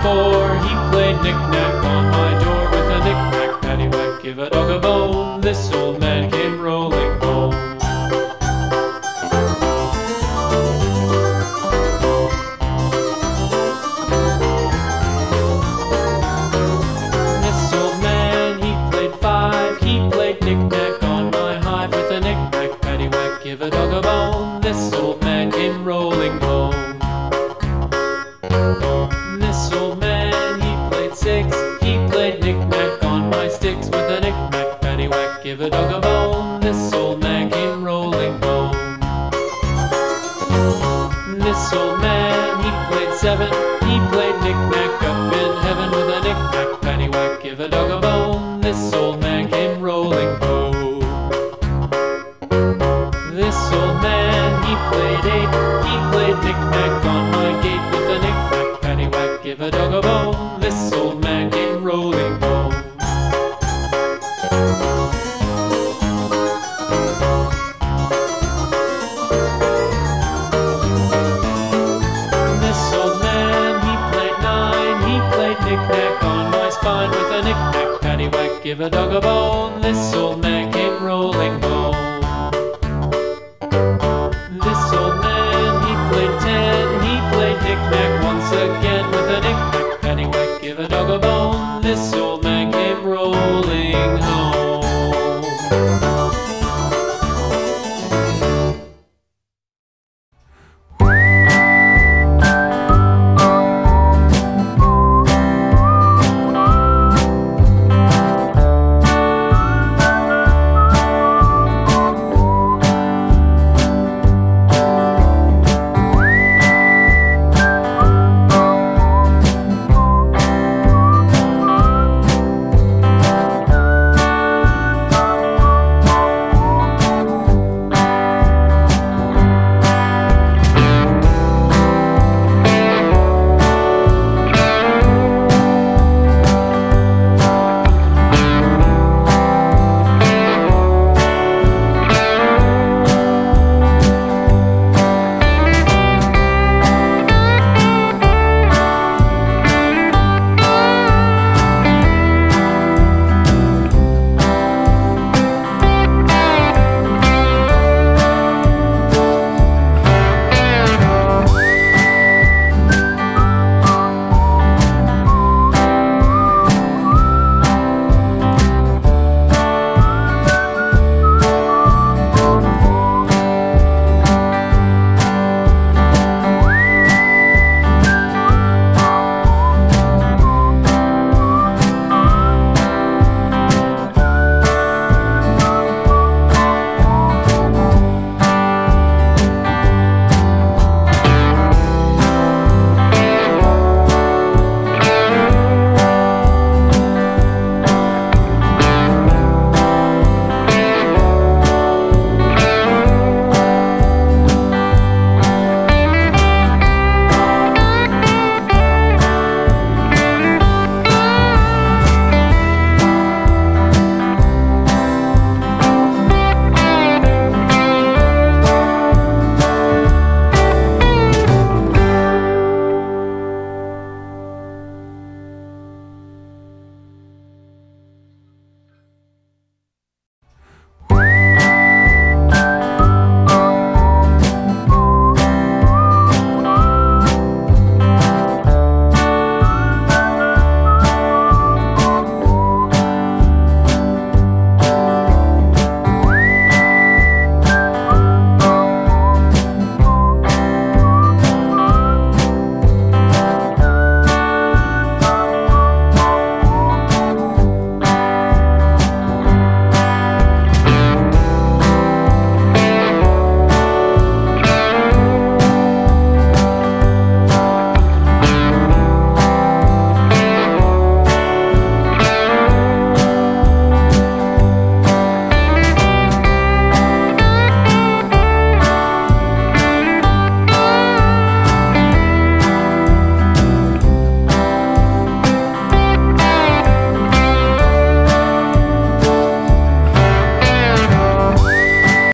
4, he played knick-knack on my door with a knick-knack, paddywhack, give a dog a bone. This old man came rolling home. This old man, he played 5, he played knick-knack on my hive with a knick-knack, paddywhack, give a dog a bone. This old man came rolling home. This old man, he played 6, he played knick-knack on my sticks with a knick-knack, paddywhack, give a dog a bone. This old man came rolling home. This old man, he played 7, he played knick-knack up in heaven with a knick-knack, paddywhack, give a dog a bone. This old man came rolling home. This old man, he played 8, he played knick-knack on my gate with a knick-knack, paddywhack, give a dog a bone. This old man came rolling home. This old man, he played 9, he played knick-knack on my spine with a knick-knack, paddywhack, give a dog a bone. This old man came rolling home.